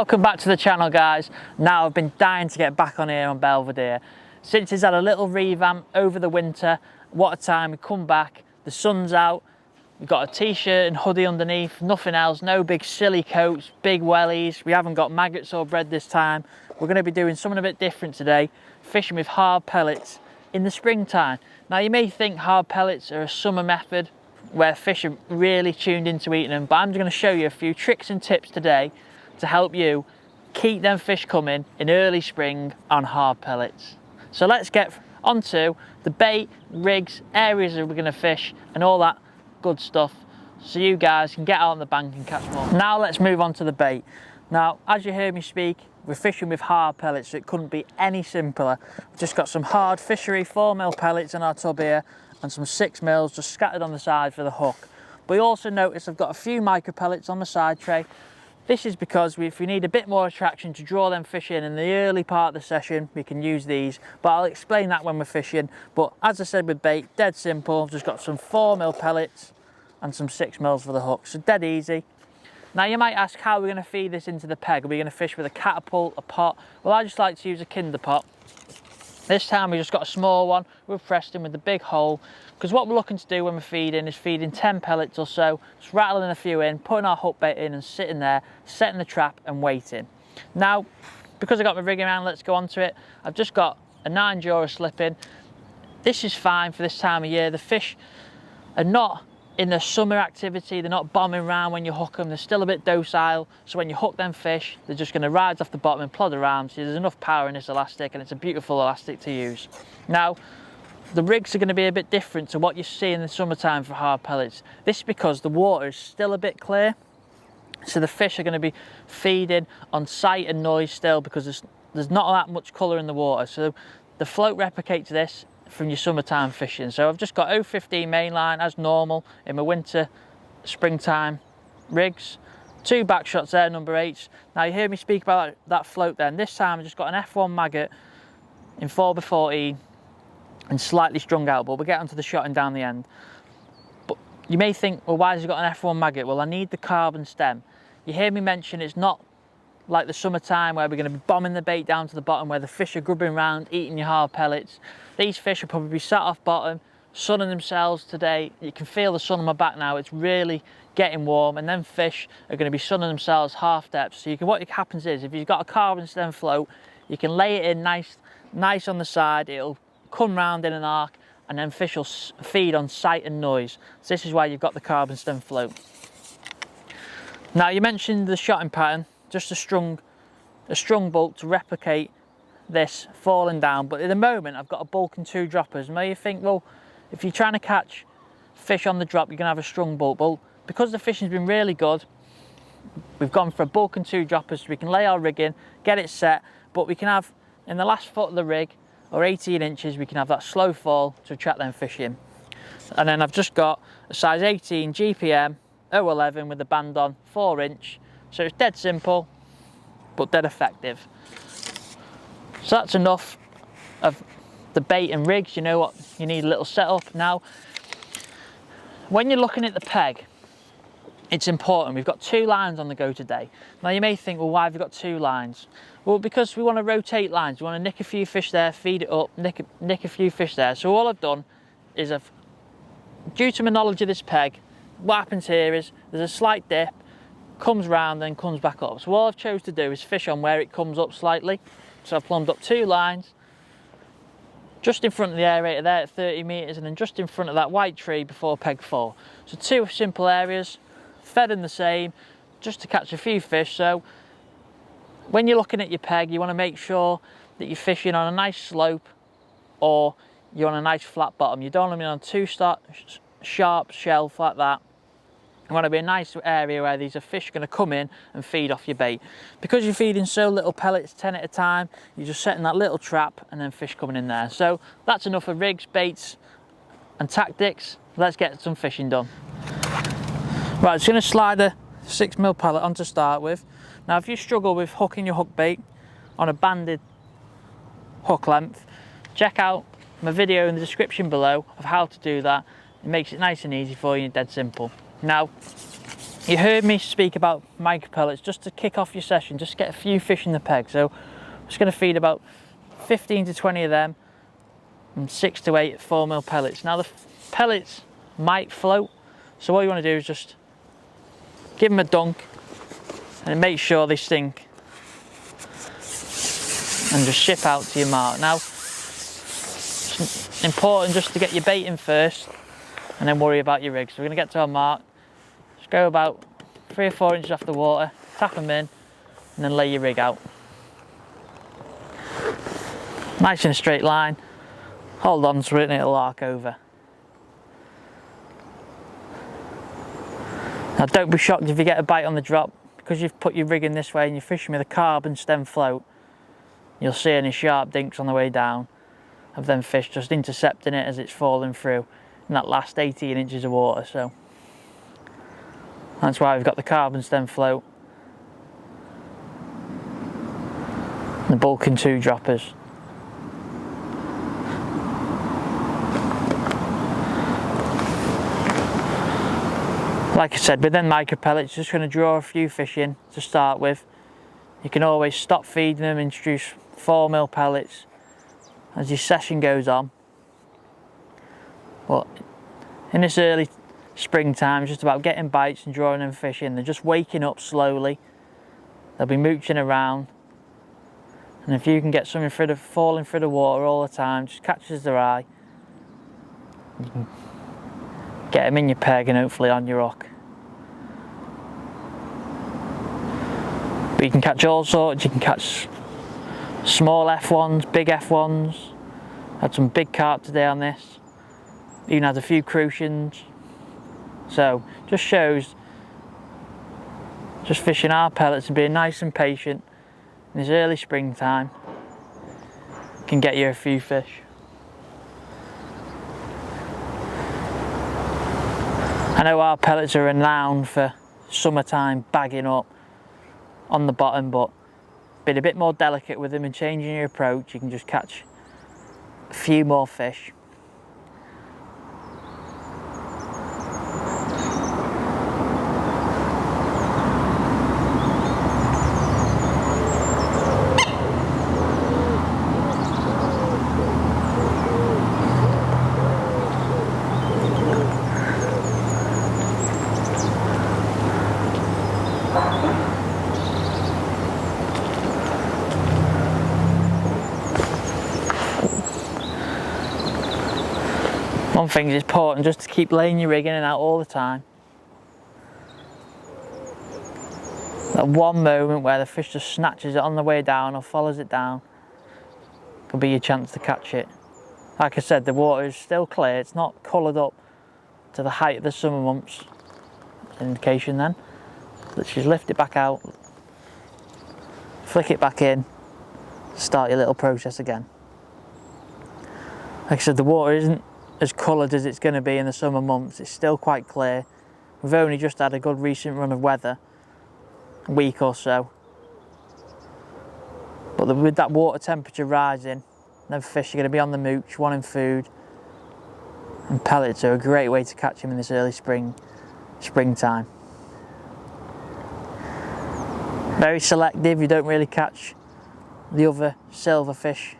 Welcome back to the channel, guys. Now I've been dying to get back on here on Belvedere. Since it's had a little revamp over the winter, what a time. We come back, the sun's out, we've got a t-shirt and hoodie underneath, nothing else, no big silly coats, big wellies. We haven't got maggots or bread this time. We're going to be doing something a bit different today, fishing with hard pellets in the springtime. Now you may think hard pellets are a summer method where fish are really tuned into eating them, but I'm just going to show you a few tricks and tips today to help you keep them fish coming in early spring on hard pellets. So let's get onto the bait, rigs, areas that we're going to fish and all that good stuff so you guys can get out on the bank and catch more. Now let's move on to the bait. Now, as you heard me speak, we're fishing with hard pellets, so it couldn't be any simpler. We've just got some hard Fishery 4mm pellets in our tub here and some 6mm just scattered on the side for the hook. But you also notice I've got a few micro pellets on the side tray. This is because if we need a bit more attraction to draw them fish in the early part of the session, we can use these, but I'll explain that when we're fishing. But as I said with bait, dead simple, just got some 4mm pellets and some 6mm for the hook, so dead easy. Now you might ask how we're going to feed this into the peg. Are we going to fish with a catapult, a pot? Well, I just like to use a kinder pot. This time we just got a small one with freshend with the big hole, because what we're looking to do when we're feeding is feeding 10 pellets or so, just rattling a few in, putting our hook bait in and sitting there, setting the trap and waiting. Now, because I got my rig around, let's go on to it. I've just got a 9-jaw slip in. This is fine for this time of year. The fish are not in the summer activity, they're not bombing around when you hook them, they're still a bit docile, so when you hook them fish, they're just going to rise off the bottom and plod around. So there's enough power in this elastic, and it's a beautiful elastic to use. Now, the rigs are going to be a bit different to what you see in the summertime for hard pellets. This is because the water is still a bit clear, so the fish are going to be feeding on sight and noise still, because there's not that much colour in the water, so the float replicates this from your summertime fishing. So I've just got 015 mainline as normal in my winter springtime rigs, 2 back shots there, number 8s. Now you heard me speak about that float then. This time I've just got an F1 maggot in 4x14 and slightly strung out, but we'll get onto the shotting down the end. But you may think, well, why has it got an F1 maggot? Well, I need the carbon stem. You hear me mention it's not like the summertime where we're going to be bombing the bait down to the bottom where the fish are grubbing around eating your hard pellets. These fish will probably be sat off bottom, sunning themselves today. You can feel the sun on my back now, it's really getting warm, and then fish are going to be sunning themselves half depth. So what happens is, if you've got a carbon stem float, you can lay it in nice on the side, it'll come round in an arc, and then fish will feed on sight and noise. So this is why you've got the carbon stem float. Now you mentioned the shotting pattern, just a strung bolt to replicate this falling down, but at the moment I've got a bulk and 2 droppers. Now you think, well, if you're trying to catch fish on the drop, you're going to have a strung bolt. Well, because the fishing's been really good, we've gone for a bulk and 2 droppers, so we can lay our rig in, get it set, but we can have, in the last foot of the rig, or 18 inches, we can have that slow fall to attract them fish in. And then I've just got a size 18 GPM 011 with the band on, 4-inch. So it's dead simple, but dead effective. So that's enough of the bait and rigs. You know what, you need a little setup. Now, when you're looking at the peg, it's important. We've got 2 lines on the go today. Now you may think, well, why have we got 2 lines? Well, because we want to rotate lines. We want to nick a few fish there, feed it up, nick a few fish there. So all I've done is, due to my knowledge of this peg, what happens here is there's a slight dip, comes round and comes back up. So all I've chose to do is fish on where it comes up slightly. So I've plumbed up 2 lines just in front of the aerator there at 30 metres, and then just in front of that white tree before peg 4. So 2 simple areas, fed in the same, just to catch a few fish. So when you're looking at your peg, you want to make sure that you're fishing on a nice slope or you're on a nice flat bottom. You don't want to be on too sharp shelf like that. You want to be a nice area where these fish are going to come in and feed off your bait. Because you're feeding so little pellets, 10 at a time, you're just setting that little trap and then fish coming in there. So that's enough of rigs, baits and tactics. Let's get some fishing done. Right, just going to slide a 6mm pellet on to start with. Now if you struggle with hooking your hook bait on a banded hook length, check out my video in the description below of how to do that. It makes it nice and easy for you, dead simple. Now, You heard me speak about micro pellets just to kick off your session, just get a few fish in the peg. So I'm just going to feed about 15 to 20 of them and 6 to 8 4mm pellets. Now the pellets might float, so what you want to do is just give them a dunk and make sure they sink, and just ship out to your mark. Now it's important just to get your bait in first and then worry about your rig. So we're going to get to our mark, just go about 3 or 4 inches off the water, tap them in and then lay your rig out. Nice in a straight line, hold on to it and it'll arc over. Now don't be shocked if you get a bite on the drop, because you've put your rig in this way and you're fishing with a carbon stem float. You'll see any sharp dinks on the way down of them fish just intercepting it as it's falling through in that last 18 inches of water. So that's why we've got the carbon stem float and the bulking 2 droppers. Like I said, with them micro pellets, just going to draw a few fish in to start with. You can always stop feeding them, introduce 4mm pellets as your session goes on. But in this early springtime, it's just about getting bites and drawing them fish in. They're just waking up slowly. They'll be mooching around. And if you can get something falling through the water all the time, just catches their eye, you can get them in your peg and hopefully on your hook. But you can catch all sorts. You can catch small F1s, big F1s. Had some big carp today on this. Even had a few crucians. So just shows just fishing our pellets and being nice and patient in this early springtime can get you a few fish. I know our pellets are renowned for summertime bagging up on the bottom, but being a bit more delicate with them and changing your approach, you can just catch a few more fish. One thing is important, just to keep laying your rig in and out all the time. That one moment where the fish just snatches it on the way down or follows it down could be your chance to catch it. Like I said, the water is still clear, it's not coloured up to the height of the summer months. That's an indication then. Let's just lift it back out, flick it back in, start your little process again. Like I said, the water isn't as coloured as it's going to be in the summer months. It's still quite clear. We've only just had a good recent run of weather, a week or so. But with that water temperature rising, them fish are going to be on the mooch, wanting food. And pellets are a great way to catch them in this early springtime. Very selective, you don't really catch the other silverfish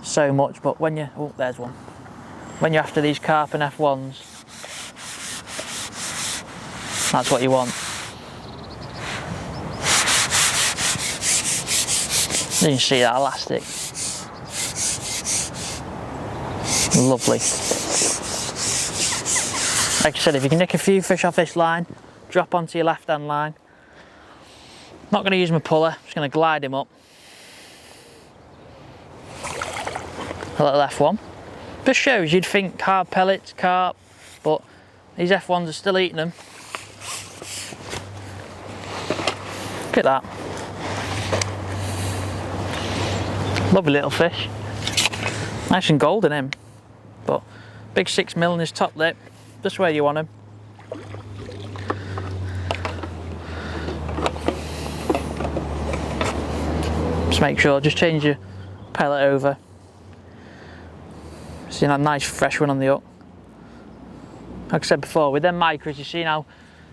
so much, but when you, oh there's one. When you're after these carp and F1s, that's what you want. You can see that elastic. Lovely. Like I said, if you can nick a few fish off this line, drop onto your left hand line. Not going to use my puller, just going to glide him up. A little F1. Just shows you'd think hard pellets, carp, but these F1s are still eating them. Look at that. Lovely little fish. Nice and golden him. But big 6mm in his top lip. Just where you want him. Just make sure, just change your pellet over. See that nice fresh one on the hook. Like I said before, with them micros, you see now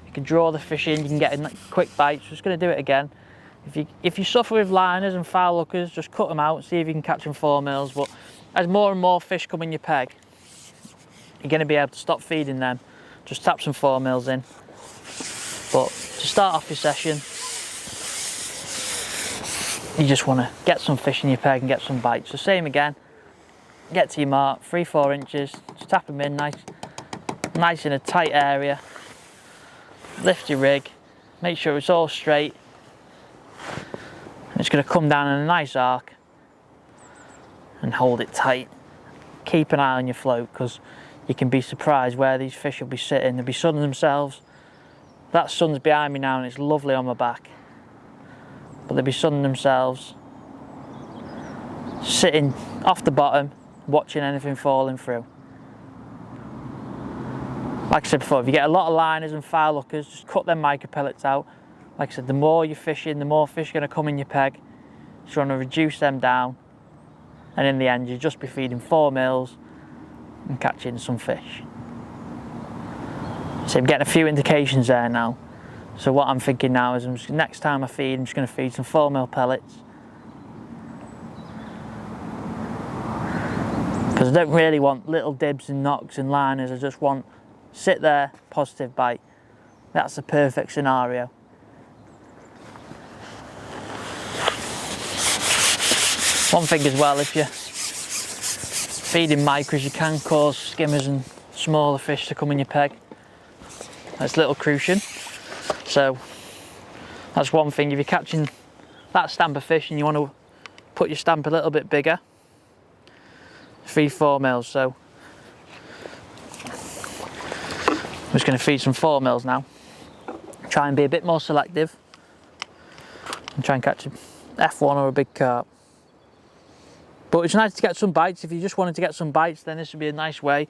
you You can draw the fish in, you can get in quick bites. Just going to do it again. If you suffer with liners and foul hookers, just cut them out, see if you can catch them 4 mils. But as more and more fish come in your peg, you're going to be able to stop feeding them. Just tap some 4 mils in. But to start off your session, you just want to get some fish in your peg and get some bites. So same again, get to your mark, 3-4 inches, just tap them in nice in a tight area. Lift your rig, make sure it's all straight. It's going to come down in a nice arc and hold it tight. Keep an eye on your float, because you can be surprised where these fish will be sitting. They'll be sunning themselves. That sun's behind me now and it's lovely on my back. But they'll be sunning themselves, sitting off the bottom, watching anything falling through. Like I said before, if you get a lot of liners and foul hookers, just cut them micro pellets out. Like I said, the more you're fishing, the more fish are going to come in your peg. So you want to reduce them down. And in the end, you'll just be feeding 4 mils and catching some fish. So I'm getting a few indications there now. So what I'm thinking now is, next time I feed, I'm just going to feed some 4 mil pellets. Because I don't really want little dibs and knocks and liners. I just want sit there, positive bite. That's the perfect scenario. One thing as well, if you're feeding micros, you can cause skimmers and smaller fish to come in your peg. That's little crucian. So that's one thing. If you're catching that stamp of fish and you want to put your stamp a little bit bigger, 3-4 mils. So I'm just going to feed some 4 mils now. Try and be a bit more selective and try and catch an F1 or a big carp. But it's nice to get some bites. If you just wanted to get some bites, then this would be a nice way.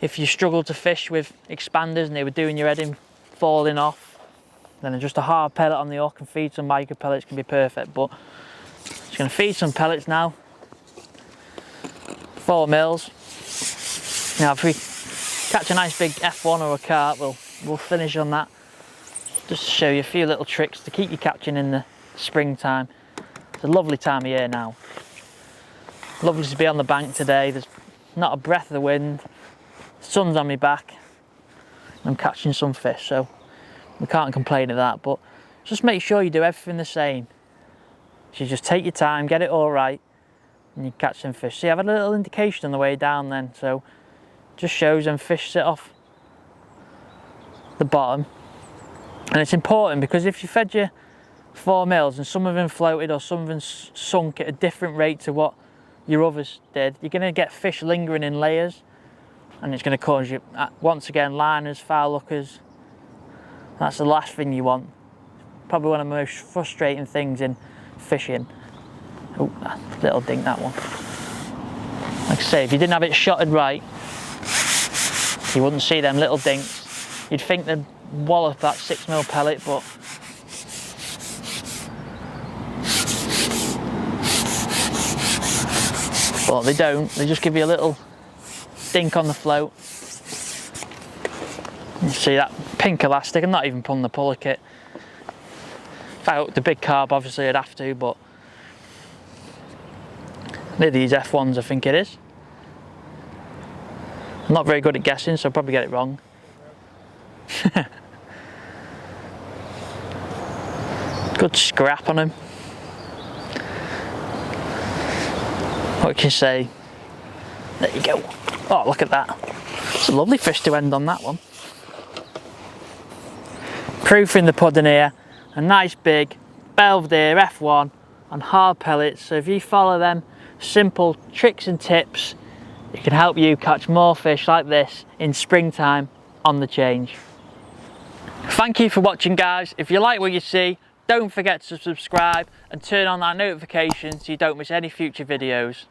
If you struggle to fish with expanders and they were doing your head in, falling off, then just a hard pellet on the hook and feed some micro pellets can be perfect. But just going to feed some pellets now. 4 mils. Now if we catch a nice big F1 or a carp, we'll finish on that. Just to show you a few little tricks to keep you catching in the springtime. It's a lovely time of year now. Lovely to be on the bank today. There's not a breath of the wind. The sun's on my back. I'm catching some fish, so we can't complain of that. But just make sure you do everything the same. So you just take your time, get it all right, and you catch some fish. See, I have a little indication on the way down then, so just shows them fish sit off the bottom. And it's important, because if you fed your 4 mils and some of them floated or some of them sunk at a different rate to what your others did, you're going to get fish lingering in layers, and it's going to cause you, once again, liners, foul hookers. That's the last thing you want. Probably one of the most frustrating things in fishing. Oh, little dink, that one. Like I say, if you didn't have it shotted right, you wouldn't see them little dinks. You'd think they'd wallop that 6 mil pellet, but they don't. They just give you a little dink on the float. You see that pink elastic? I'm not even pulling the puller kit. If I hooked the big carp, obviously I'd have to, but they're these F1s, I think it is. I'm not very good at guessing, so I'll probably get it wrong. Good scrap on him. What can you say? There you go. Oh, look at that. It's a lovely fish to end on that one. Proof in the pudding here. A nice big belvedere F1 on hard pellets. So if you follow them simple tricks and tips, it can help you catch more fish like this in springtime on the change. Thank you for watching, guys. If you like what you see, don't forget to subscribe and turn on that notification so you don't miss any future videos.